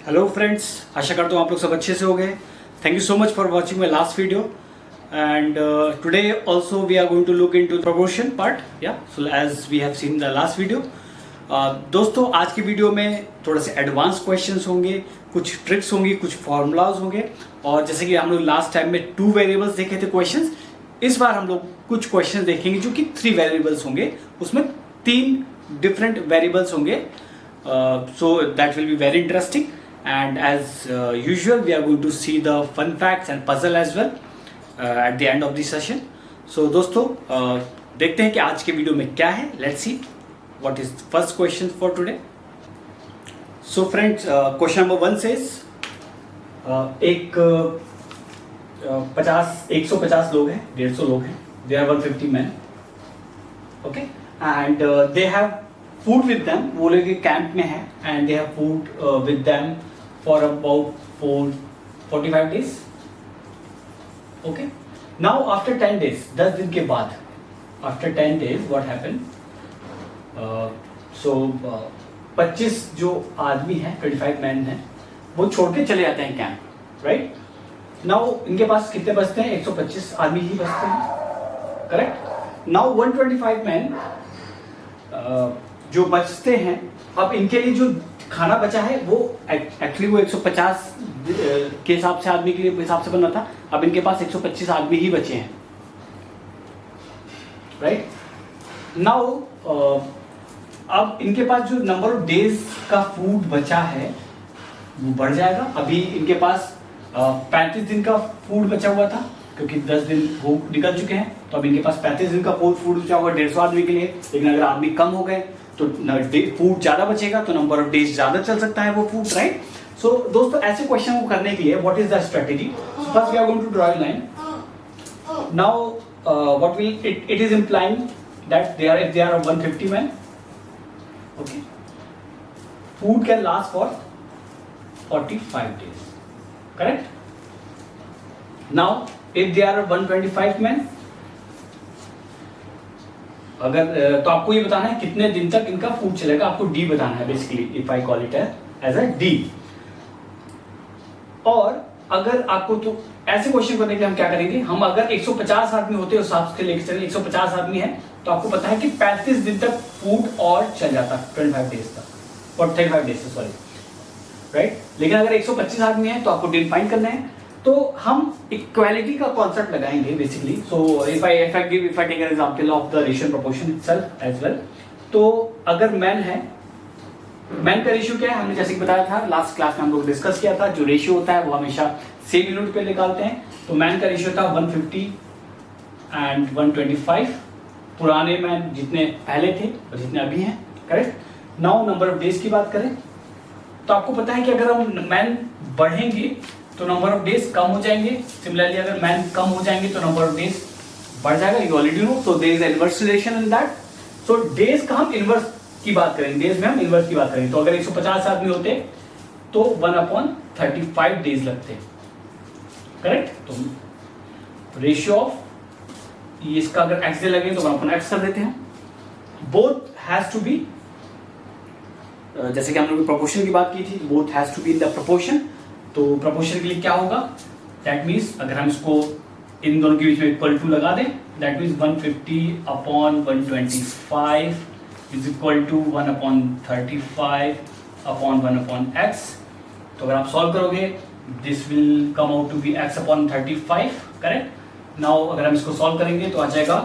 Hello friends, आशा करता हूँ आप लोग सब अच्छे से हो गए। Thank you so much for watching my last video and today also we are going to look into proportion part या so as we have seen the last video. दोस्तों, आज की वीडियो में थोड़े से एडवांस क्वेश्चंस होंगे, कुछ tricks होंगी, कुछ फॉर्मूलाज होंगे। और जैसे कि हम लोग लास्ट टाइम में 2 वेरिएबल्स देखे थे क्वेश्चंस, इस बार हम लोग कुछ क्वेश्चंस देखेंगे जो कि 3 वेरिएबल्स होंगे, उसमें 3 डिफरेंट वेरिएबल्स होंगे। So that will be very interesting and as usual we are going to see the fun facts and puzzle as well at the end of the session. So दोस्तों, देखते हैं कि आज के video में क्या है. Let's see what is the first question for today. So friends, question number 1 says एक 150 लोग हैं, 150 लोग हैं, they are 150 men, okay, and they have food with them. वो लोग कैंप में हैं and they have food with them for about 45 days. Okay. Now after 10 days, 10 दिन के बाद, after 10 days what happened? So 25 जो आदमी हैं, 25 मैन हैं, वो छोड़ के चले जाते हैं कैंप, राइट? नाउ इनके पास कितने बचते हैं? 125 आदमी ही बचते हैं, करेक्ट? नाउ 125 मैन जो बचते हैं, अब इनके लिए जो खाना बचा है वो एक्चुअली वो 150 के हिसाब से आदमी के हिसाब से बना था। अब इनके पास 125 आदमी ही बचे हैं, राइट? नाउ अब इनके पास जो नंबर ऑफ डेज का फूड बचा है वो बढ़ जाएगा। अभी इनके पास 35 दिन का फूड बचा हुआ था, क्योंकि 10 दिन वो निकल चुके हैं, तो अब इनके पास 35 दिन का फूड बचा हुआ 150 आदमी के लिए। लेकिन अगर आदमी कम हो गए तो फूड ज्यादा बचेगा, तो नंबर ऑफ डेज ज्यादा चल सकता है वो फूड, राइट? सो दोस्तों, ऐसे क्वेश्चन को करने के लिए what is the strategy? First we are going to draw a line. Now what will it is implying that they are 150 men, okay, food can last for 45 days, correct? Now if they are 125 men, अगर तो आपको ये बताना है कितने दिन तक इनका फूड चलेगा, आपको डी बताना है basically, if I call it as a D. और अगर आपको तो ऐसे क्वेश्चन करने के लिए हम क्या करेंगे, हम अगर 150 आदमी होते हैं उस हिसाब से लेके चलें, 150 आदमी है तो आपको पता है कि 35 दिन तक फूड और चल जाता है, 25 डेज तक और 35 डेज से, सॉरी, राइट? लेकिन अगर 125 आदमी है तो आपको दिन फाइंड करना है, तो हम इक्वालिटी का कॉन्सेप्ट लगाएंगे basically. So if I take an example of the ratio proportion itself as well. तो अगर मैन है, मैन का रेशियो क्या है हमने जैसे कि बताया था लास्ट क्लास में, हम लोग डिस्कस किया था. जो रेशियो होता है वो हमेशा सेम यूनिट पे निकालते हैं. तो मैन का रेशियो था 150 एंड 125, पुराने मैन जितने पहले थे और जितने अभी हैं, correct? Now number of days की बात करें तो आपको पता है कि अगर हम मैन बढ़ेंगे तो नंबर ऑफ डेज कम हो जाएंगे. सिमिलरली अगर मैन कम हो जाएंगे तो नंबर ऑफ डेज बढ़ जाएगा. You already know, so there is inverse relation in that. So days का हम इनवर्स की बात करेंगे, डेज में हम इनवर्स की बात करेंगे. तो अगर 150 आदमी होते तो 1/35 डेज लगते, करेक्ट? तो रेशियो ऑफ इसका अगर x दे लगे तो 1/x कर देते हैं. बोथ हैज टू बी, जैसे कि हम लोग प्रोपोर्शन की बात की थी, both has to be in the proportion. तो प्रोपोर्शन के लिए क्या होगा? दैट मीन्स अगर हम इसको इन दोनों के बीच में इक्वल टू लगा दें, that means 150/125 is equal to 1/35/1/x. तो अगर आप सॉल्व करोगे this will come out to be x/35, correct? Now अगर हम इसको सॉल्व करेंगे तो आ जाएगा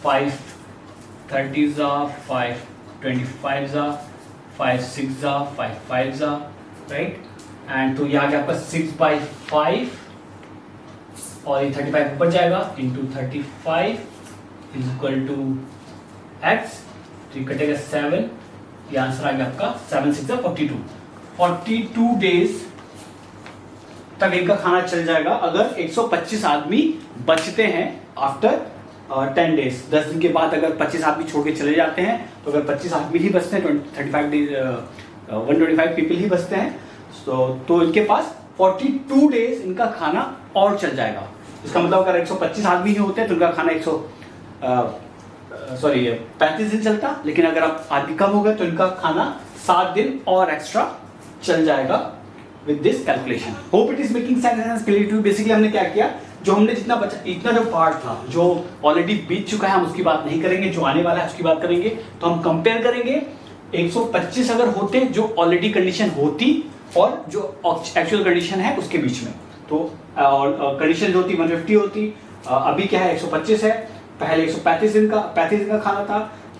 5 30s 5 25s 5 6s 5 5s, right? And तो ये आ गया आपका 6/5 और ये 35 ऊपर जाएगा into 35 is equal to x. तो ये कटेगा 7, ये आंसर आ गया आपका 7 6 42 डेज तक इनका खाना चल जाएगा अगर 125 आदमी बचते हैं आफ्टर 10 डेज. 10 दिन के बाद अगर 25 आदमी छोड़ के चले जाते हैं, तो अगर 25 आदमी ही बचते हैं, 35 डेज 125 पीपल ही बचते हैं, तो इनके पास 42 डेज इनका खाना और चल जाएगा. इसका मतलब अगर 125 आदमी ही होते हैं तो इनका खाना 35 दिन चलता. लेकिन अगर आप आदमी कम हो गए तो इनका खाना 7 दिन और एक्स्ट्रा चल जाएगा with this calculation. Hope it is making sense clear too. Basically हमने क्या किया, जो हमने जितना बचा, इतना जो पार्ट था जो ऑलरेडी बीत चुका है हम उसकी बात नहीं करेंगे, जो आने वाला है उसकी बात करेंगे। तो हम कंपेयर करेंगे 125 अगर होते जो ऑलरेडी कंडीशन होती और जो एक्चुअल कंडीशन है उसके बीच में, तो कंडीशन जो होती 150 होती, अभी क्या है 125 है, पहले 135 दिन का खाना था,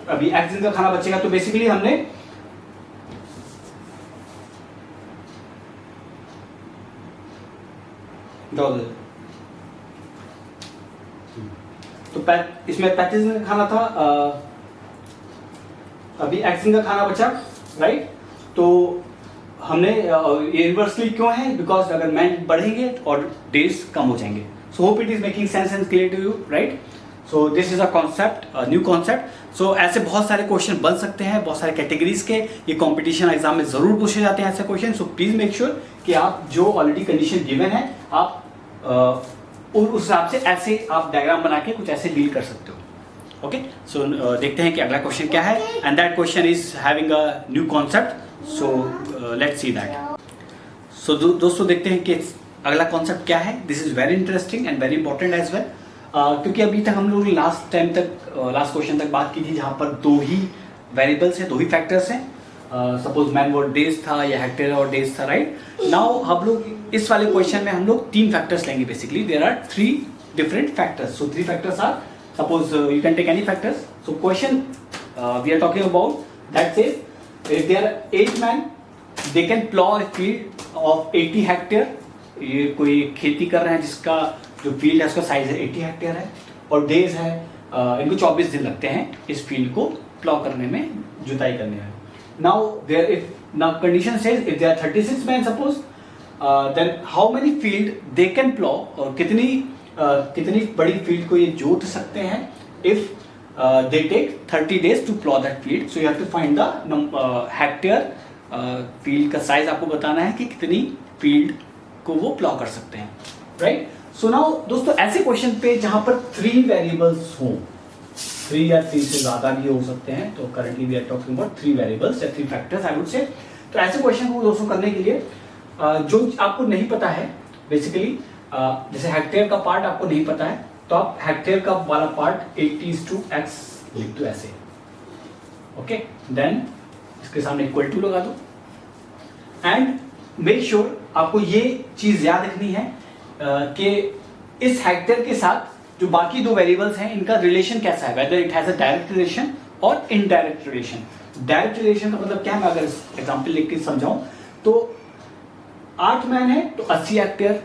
अभी x दिन का खाना बचेगा। तो बेसिकली हमने तो इसमें 35 दिन का खाना था, अभी x दिन का खाना बचा, राइट। तो हमने ये रिवर्सली क्यों है, बिकॉज अगर मैन बढ़ेंगे और डेज कम हो जाएंगे। So hope it is making sense and clear to you, right. So this is a concept, new concept. So ऐसे बहुत सारे क्वेश्चन बन सकते हैं, बहुत सारे कैटेगरीज के, ये कॉम्पिटिशन एग्जाम में जरूर पूछे जाते हैं ऐसे question. So please make sure कि आप जो ऑलरेडी कंडीशन गिवन है आप उस हिसाब से ऐसे आप डायग्राम बना के कुछ ऐसे डील कर सकते हो। ओके, सो देखते हैं कि अगला क्वेश्चन क्या है, and that question is having a new concept. So let's see that. So दोस्तों देखते हैं कि अगला कॉन्सेप्ट क्या है। This is very interesting and very important as well, क्योंकि अभी तक हम लोग लास्ट क्वेश्चन तक बात की थी जहां पर दो ही वेरिएबल्स हैं, दो ही फैक्टर्स हैं। सपोज मैन वर्ड डेज था या हेक्टेयर और डेज था, राइट। नाउ हम लोग इस वाले क्वेश्चन में हम लोग 3 फैक्टर्स लेंगे। Basically there are 3 different factors. So 3 factors are, suppose you can take any factors. So question we are talking about that says if there are 8 men, they can plow a field of 80 hectare. ये कोई खेती कर रहे हैं जिसका जो field है उसका साइज है 80 हेक्टेयर है, और डेज है इनको 24 दिन लगते हैं इस फील्ड को प्लॉ करने में, जुताई करने में। Now condition says if there are 36 men suppose, then how many field they can plough, और कितनी बड़ी फील्ड को ये जोत सकते हैं if they take 30 days to plow that field. So you have to find the hectare field का size आपको बताना है कि कितनी field को वो plow कर सकते हैं, right? So now दोस्तों ऐसे क्वेश्चन पे जहां पर 3 वेरिएबल्स हो, 3 या 3 से ज्यादा भी हो सकते हैं, तो currently we are talking about 3 variables या 3 फैक्टर्स I would say। तो ऐसे क्वेश्चन को दोस्तों करने के लिए जो आपको नहीं पता है बेसिकली, जैसे हेक्टेयर का पार्ट आपको नहीं पता है, तो आप हेक्टेयर का वाला पार्ट 80:x लिख दो ऐसे, ओके। देन इसके सामने इक्वल टू लगा दो, एंड मेक श्योर आपको ये चीज याद रखनी है कि इस हेक्टेयर के साथ जो बाकी 2 वेरिएबल्स हैं इनका रिलेशन कैसा है, whether it has a direct relation और इनडायरेक्ट रिलेशन। डायरेक्ट रिलेशन का मतलब क्या है, मैं अगर एग्जाम्पल लिख के समझाऊं तो 8 मैन है तो 80 हेक्टेयर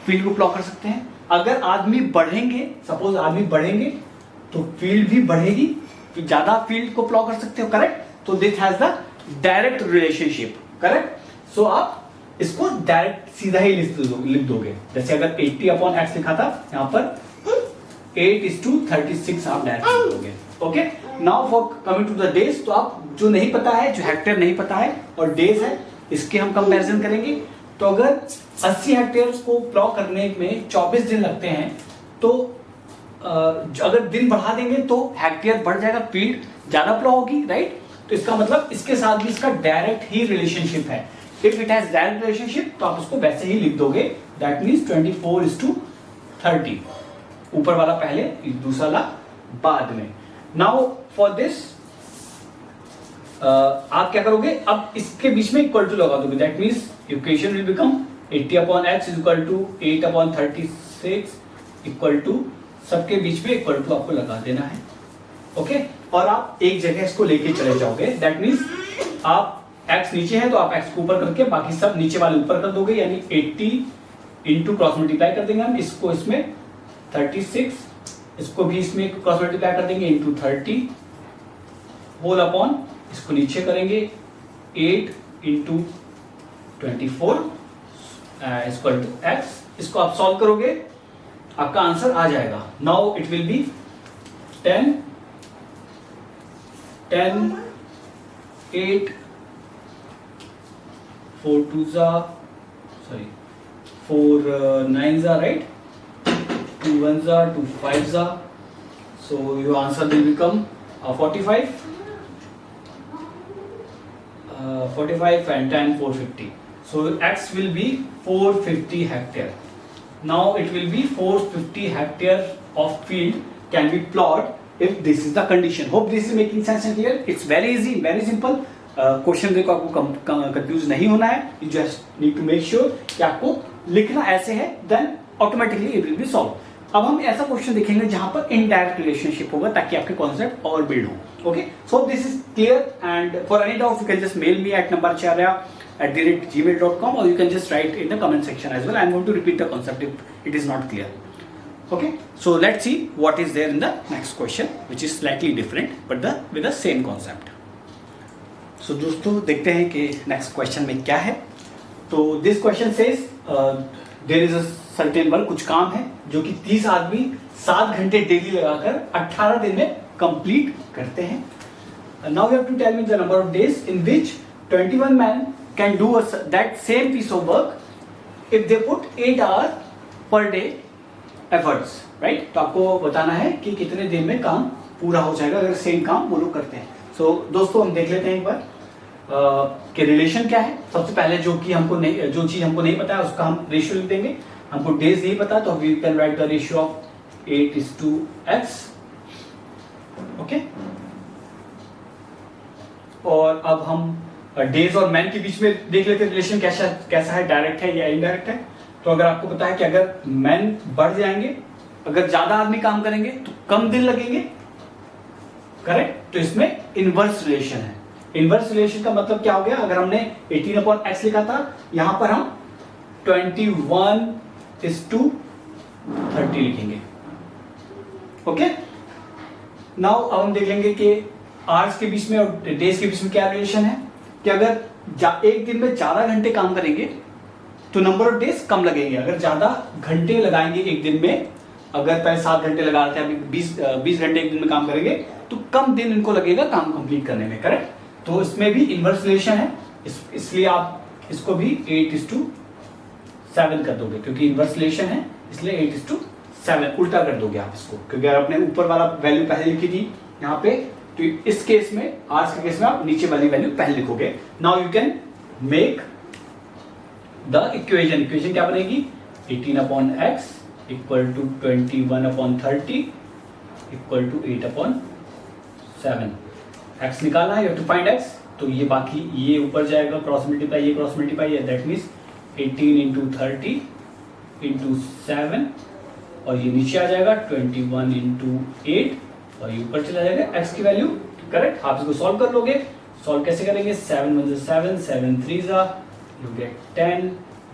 फील्ड को प्लॉ कर सकते हैं। अगर आदमी बढ़ेंगे, सपोज आदमी बढ़ेंगे तो फील्ड भी बढ़ेगी, ज्यादा फील्ड को प्लॉ कर सकते हो, करेक्ट। तो this has the direct relationship, correct. So आप इसको डायरेक्ट सीधा ही लिख दोगे, जैसे अगर 80/x लिखा था, यहां पर 8:36 आप डायरेक्ट लिख दोगे, okay. Now for coming to the days, तो आप जो नहीं पता है, जो हेक्टेयर नहीं पता है और डेज है, इसके हम कंपैरिजन करेंगे। तो अगर 80 हेक्टेयर को प्लॉ करने में 24 दिन लगते हैं, तो अगर दिन बढ़ा देंगे तो हेक्टेयर बढ़ जाएगा, फील्ड ज्यादा प्लॉ होगी, राइट। तो इसका मतलब इसके साथ भी इसका डायरेक्ट ही रिलेशनशिप है। If it has direct relationship तो आप उसको वैसे ही लिख दोगे, दैट मीन्स 24:30, ऊपर वाला पहले दूसरा वाला बाद में। नाउ फॉर दिस आप क्या करोगे, अब इसके बीच में इक्वल टू लगा दोगे, that means equation will become 80/x is equal to 8/36 equal to, सबके बीच में इक्वल टू आपको लगा देना है, ओके। और आप एक जगह इसको लेके चले जाओगे, दैट मीन्स आप x नीचे है तो आप x को ऊपर करके बाकी सब नीचे वाले ऊपर कर दोगे, यानी 80 इंटू क्रॉस मल्टीप्लाई कर देंगे हम इसको, इसमें 36, इसको भी इसमें क्रॉस मल्टीप्लाई कर देंगे इंटू 30 होल अपॉन, इसको नीचे करेंगे 8 इंटू 24 इक्वल टू x। इसको आप सॉल्व करोगे, आपका आंसर आ जाएगा। Now it will be 10 8 4 9s are right, 2 1s are 2 5s are, so your answer will become 45, 45 and 10, 450. So X will be 450 hectare. Now it will be 450 hectare of field can be plowed if this is the condition. Hope this is making sense and clear. It's very easy, very simple. Question देखो आपको confuse नहीं होना है. You just need to make sure कि आपको लिखना ऐसे है, then automatically it will be solved. अब हम ऐसा क्वेश्चन देखेंगे जहां पर इनडायरेक्ट रिलेशनशिप होगा ताकि आपके कॉन्सेप्ट और बिल्ड हो. Okay, so this is clear and for any doubt you can just mail me at nambaracharya@gmail.com or you can just write in the comment section as well. I'm going to repeat the concept if it is not clear. Okay, so let's see what is there in the next question, which is slightly different but with the same concept. So दोस्तों देखते हैं कि next question में क्या है. तो this question says there is a certain work, कुछ काम है जो कि 30 आदमी 7 घंटे डेली लगाकर 18 दिन में कंप्लीट करते हैं. Now you have to tell me the number of days in which 21 men can do that same piece of work if they put 8 hours per day efforts, right? तो आपको बताना है कि कितने दिन में काम पूरा हो जाएगा अगर सेम काम वो लोग करते हैं. So दोस्तों हम देख लेते हैं एक बार कि रिलेशन क्या है. सबसे पहले जो चीज हमको नहीं पता है उसका हम रेशियो लिख देंगे. हमको डेज नहीं पता तो we can write the ratio of 8:x. Okay, और अब हम डेज और मैन के बीच में देख लेते हैं रिलेशन कैसा है, डायरेक्ट है या इनडायरेक्ट है. तो अगर आपको पता है कि अगर मैन बढ़ जाएंगे, अगर ज्यादा आदमी काम करेंगे तो कम दिन लगेंगे, करेक्ट. तो इसमें इनवर्स रिलेशन है. इनवर्स रिलेशन का मतलब क्या हो गया, अगर हमने 18/x लिखा था यहां पर हम 21:30 लिखेंगे. ओके, नाउ अब हम देख लेंगे कि आवर्स के बीच में और डेज के बीच में क्या रिलेशन है कि अगर एक दिन में ज्यादा घंटे काम करेंगे तो नंबर ऑफ डेज कम लगेंगे. अगर ज्यादा घंटे लगाएंगे एक दिन में, अगर पहले 7 घंटे लगा रहे थे अभी 20 घंटे एक दिन में काम करेंगे तो कम दिन इनको लगेगा काम कंप्लीट करने में, करेक्ट. तो इसमें भी इनवर्स रिलेशन है, इसलिए आप इसको भी 8:7 कर दोगे क्योंकि इनवर्स रिलेशन है, इसलिए 8:7 उल्टा कर दोगे आप इसको, क्योंकि अगर आपने ऊपर वाला वैल्यू पहले लिखी थी यहाँ पे तो इस केस में आज के केस में आप नीचे वाली वैल्यू पहले लिखोगे. Now you can make the equation क्या बनेगी, 18/x equal to 21/30 equal to 8/7. x निकालना है, you have to find x. तो ये बाकी ये ऊपर जाएगा क्रॉस मल्टीप्लाई, दैट मीन्स 18 × 30 × 7 और ये नीचे आ जाएगा 21 × 8 और ये ऊपर चला जाएगा x की वैल्यू, करेक्ट. आप इसको सॉल्व कर लोगे. सॉल्व कैसे करेंगे, 7 × 7 7 3 यू गेट 10,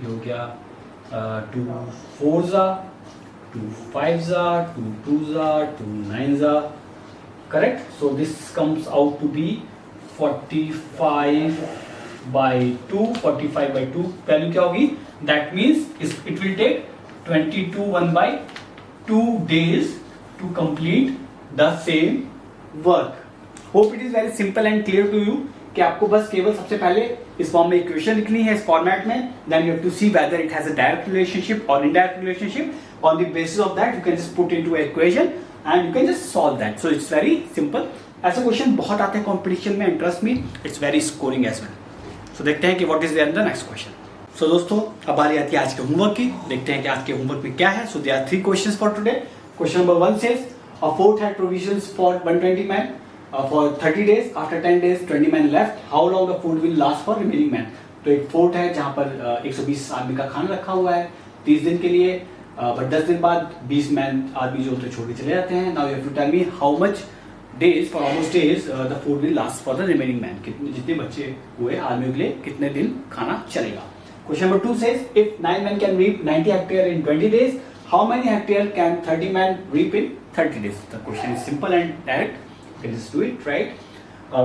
ये हो गया 2 4 2 5 2 2 2 9, correct. So this comes out to be 45/2. 45/2 value क्या होगी, that means it will take 1/2 days to complete the same work. Hope it is very simple and clear to you कि आपको बस केवल सबसे पहले इस फॉर्म में इक्वेशन लिखनी है इस फॉर्मेट में. Then you have to see whether it has a direct relationship or indirect relationship. On the basis of that you can just put into an equation and you can just solve that. So it's very simple. ऐसे question बहुत आते हैं competition में, interest में, it's very scoring as well. So देखते हैं कि what is there in the next question. So दोस्तों अब बारी आती है आज के होमवर्क की. देखते हैं कि आज के होमवर्क में क्या है. So there are 3 questions for today. Question number 1 says a fort had provisions for 120 men for 30 days. After 10 days 20 men left. How long the food will last for remaining men? तो एक fort है जहाँ पर 120 आदमी का खाना रखा हुआ है 30 दिन के लिए, बट 10 दिन बाद 20 मैन आदमी जो होते हैं छोड़ के चले जाते हैं. Now you have to tell me how much days for almost days the food will last for the remaining man. कितने जितने बच्चे हुए आदमियों के लिए कितने दिन खाना चलेगा. Question number 2 says if 9 men can reap 90 hectare in 20 days, how many hectare can 30 men reap in 30 days? The question is simple and direct. You can just do it, right?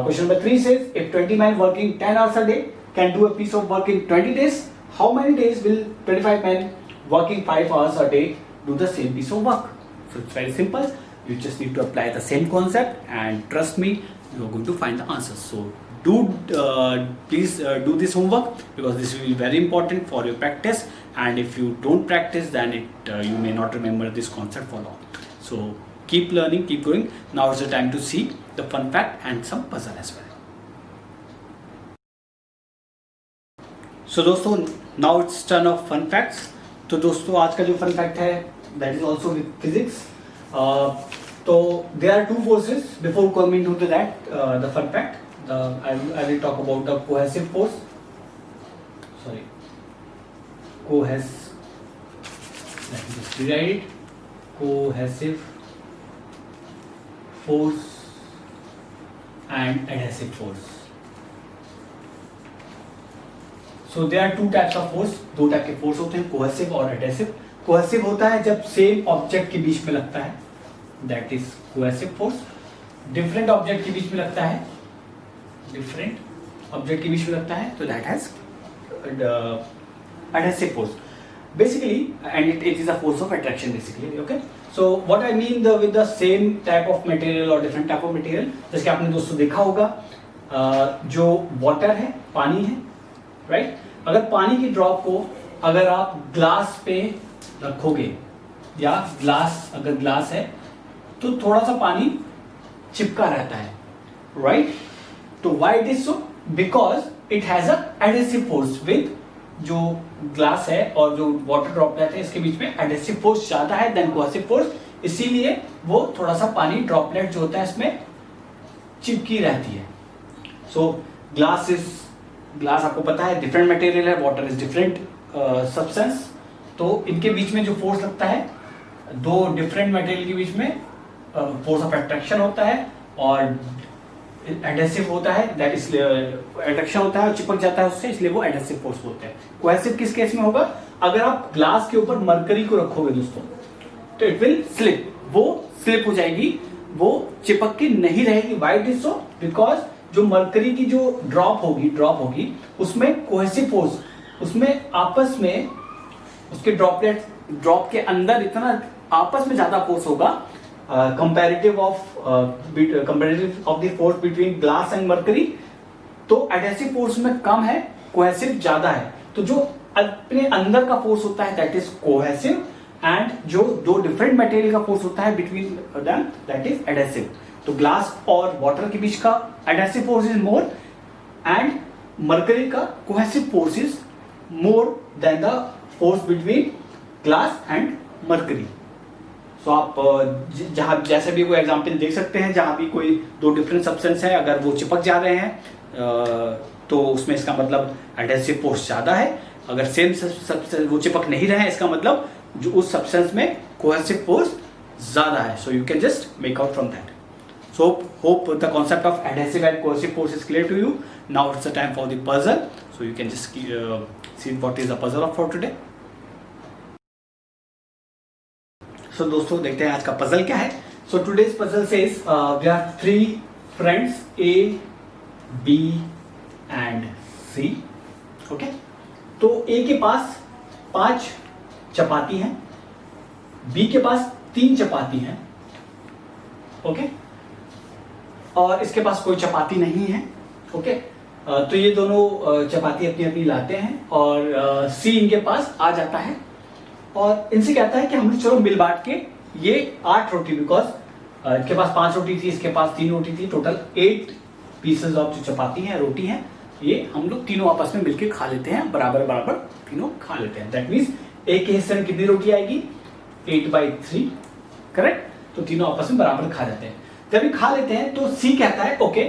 Question number 3 says if 20 men working 10 hours a day can do a piece of work in 20 days, how many days will 25 men working 5 hours a day do the same piece of work? So it's very simple. You just need to apply the same concept and trust me, you are going to find the answers. So please do this homework because this will be very important for your practice, and if you don't practice then you may not remember this concept for long. So keep learning, keep going. Now is the time to see the fun fact and some puzzle as well. So दोस्तों now it's turn of fun facts. तो दोस्तों आज का जो fun fact है that is also with physics. तो there are two forces before coming to that the fun fact I will talk about the cohesive force, sorry cohesive force and adhesive force. So there are two types of force, दो type के force होते हैं, cohesive और adhesive. Cohesive होता है जब same object के बीच में लगता है, that is cohesive force. Different object के बीच में लगता है, डिफरेंट ऑब्जेक्ट के बीच में लगता है तो that has adhesive force basically, and it is a force of attraction basically. Okay, so what I mean with the same type of material or different type of material, जैसे कि आपने दोस्तों देखा होगा जो वाटर है, पानी है, राइट? अगर पानी की ड्रॉप को अगर आप ग्लास पे रखोगे या अगर ग्लास है तो थोड़ा सा पानी चिपका रहता है, राइट? तो why it is so? Because it has a adhesive force with जो ग्लास है और जो वाटर ड्रॉपलेट है इसके बीच में एडहेसिव फोर्स ज्यादा है देन कोहेसिव फोर्स, इसीलिए वो थोड़ा सा पानी ड्रॉपलेट जो होता है इसमें चिपकी रहती है। सो ग्लास आपको पता है डिफरेंट मटेरियल है, वाटर इज डिफरेंट सब्सटेंस, तो इनके बीच में जो फोर्स लगता है दो डिफरेंट मटेरियल के बीच में फोर्स ऑफ अट्रैक्शन होता है और एडहेसिव होता है, दैट इज अट्रैक्शन होता है और चिपक जाता है उससे, इसलिए वो एडहेसिव फोर्स बोलते हैं। कोहेसिव किस केस में होगा? अगर आप ग्लास के ऊपर मरकरी को रखोगे दोस्तों तो इट विल स्लिप, वो स्लिप हो जाएगी, वो चिपक के नहीं रहेगी। Why it is so? Because जो मरकरी की जो ड्रॉप होगी उसमें कोहेसिव फोर्स, उसमें आपस में उसके ड्रॉप के अंदर इतना आपस में ज्यादा फोर्स होगा comparative of the force between glass and mercury. तो एडहेसिव फोर्स में कम है, कोहेसिव ज्यादा है। तो जो अपने अंदर का फोर्स होता है दैट इज कोहेसिव, एंड जो दो डिफरेंट मटेरियल का फोर्स होता है between them that is adhesive. तो ग्लास और वाटर के बीच का adhesive force is more and mercury का cohesive force is more than the force between glass and mercury. तो आप जहां जैसे भी कोई एग्जांपल देख सकते हैं, जहां भी कोई दो डिफरेंट सब्सटेंस है अगर वो चिपक जा रहे हैं तो उसमें इसका मतलब एडहेसिव फोर्स ज्यादा है। अगर सेम सब्सटेंस वो चिपक नहीं रहे हैं इसका मतलब जो उस सब्सटेंस में कोहेसिव फोर्स ज्यादा है। So you can just make out from that. So hope the concept of adhesive and cohesive force is clear to you. Now it's the time for the puzzle, so you can just see what is the puzzle of for today. So दोस्तों देखते हैं आज का puzzle क्या है। So today's puzzle says we have three friends A, B and C। Okay, तो A के पास 5 चपाती हैं, B के पास 3 चपाती हैं, ओके, और इसके पास कोई चपाती नहीं है। ओके, तो ये दोनों चपाती अपनी अपनी लाते हैं और C इनके पास आ जाता है और इनसे कहता है कि हम चलो मिल बांट के ये 8 रोटी, बिकॉज इनके पास 5 रोटी थी, इसके पास 3 रोटी थी, टोटल 8 पीसेस ऑफ जो चपाती है, रोटी है, ये हम लोग तीनों आपस में मिलके खा लेते हैं, बराबर बराबर तीनों खा लेते हैं। दैट मीन्स एक के हिस्से में कितनी रोटी आएगी? 8/3, करेक्ट? तो तीनों आपस में बराबर खा जाते हैं। जब ये खा लेते हैं तो C कहता है ओके,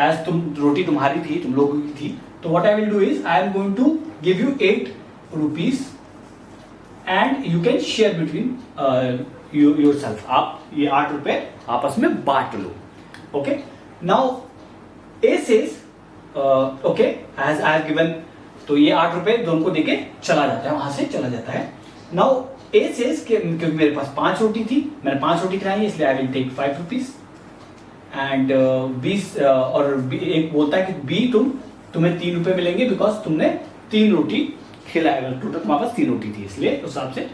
एज रोटी तुम्हारी थी, तुम लोगों की थी, तो what I will do is I am going to give you 8 rupees and you can share between yourself. आप ये 8 रुपए आपस में बांट लो। Okay, now A says okay as I have given, तो ये 8 रुपए दोनों को देके चला जाता है, वहां से चला जाता है। नाउ A says क्योंकि मेरे पास 5 रोटी थी, मैंने 5 रोटी खिलाई है, इसलिए I will take 5 rupees and और एक बोलता है कि B तुम्हें 3 रुपए मिलेंगे बिकॉज तुमने 3 रोटी खिलाया, टोटल तुम्हारे पास 3 रोटी थी, इसलिए उस हिसाब से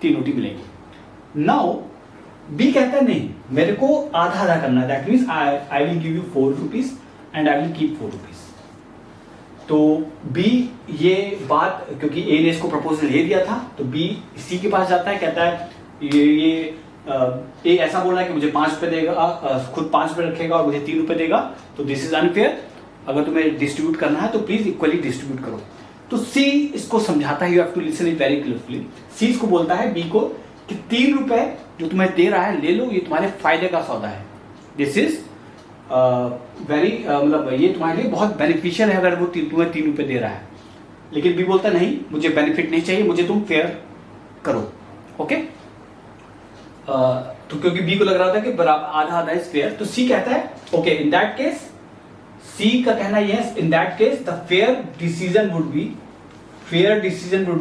3 रोटी मिलेगी। नाउ B कहता है नहीं, मेरे को आधा आधा करना है, that means I will give you 4 rupees and I will keep 4 rupees. तो B ये बात, क्योंकि A ने इसको प्रपोजल ले दिया था, तो B C के पास जाता है, कहता है ये A ऐसा बोल रहा है कि मुझे 5 रुपए देगा, खुद 5 रुपए रखेगा और मुझे 3 रुपए देगा, तो दिस इज अनफेयर। अगर तुम्हें डिस्ट्रीब्यूट करना है तो प्लीज इक्वली डिस्ट्रीब्यूट करो। तो सी इसको समझाता है, you have to listen it very carefully. C इसको बोलता है बी को कि 3 रुपए जो तुम्हें दे रहा है ले लो, ये तुम्हारे फायदे का सौदा है। दिस इज वेरी मतलब ये तुम्हारे लिए बहुत बेनिफिशियल है अगर वो तुम्हें 3 रुपए दे रहा है। लेकिन बी बोलता नहीं, मुझे बेनिफिट नहीं चाहिए, मुझे तुम फेयर करो। ओके तो क्योंकि बी को लग रहा था कि बराबर आधा आधा इज फेयर, तो सी कहता है okay in that case, C का कहना yes, in that case the fair decision would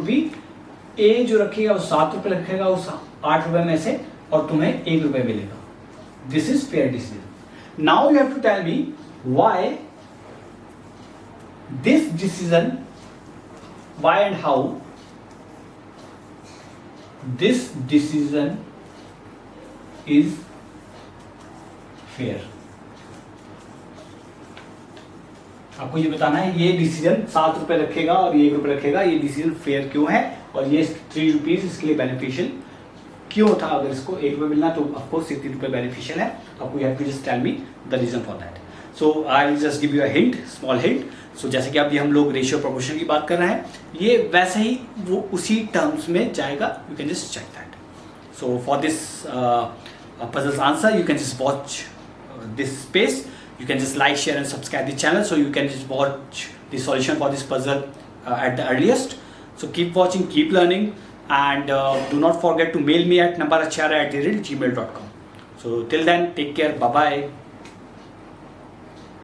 be A जो रखेगा वो 7 रुपए रखेगा उस 8 रुपए में से, और तुम्हें 1 रुपए मिलेगा। This is fair decision. Now you have to tell me why this decision, why and how this decision is fair. आपको ये बताना है ये डिसीजन 7 रुपए रखेगा और ये 1 रुपए रखेगा, ये डिसीजन फेयर क्यों है, और ये 3 रुपीज इसके लिए बेनिफिशियल क्यों था। अगर इसको 1 रुपए मिलना तो ऑफकोर्स ये 3 रुपए बेनिफिशियल है। तो आपको you have to just tell me the reason for that. So I will just give you a hint, small hint. So जैसे कि अभी हम लोग रेशियो प्रोपोर्शन की बात कर रहे हैं, ये वैसे ही वो उसी टर्म्स में जाएगा। You can just check that. So for this puzzle's answer, you can just watch this space. You can just like, share and subscribe the channel so you can just watch the solution for this puzzle at the earliest. So keep watching, keep learning, and do not forget to mail me at numberachara@gmail.com. So till then, take care, bye bye.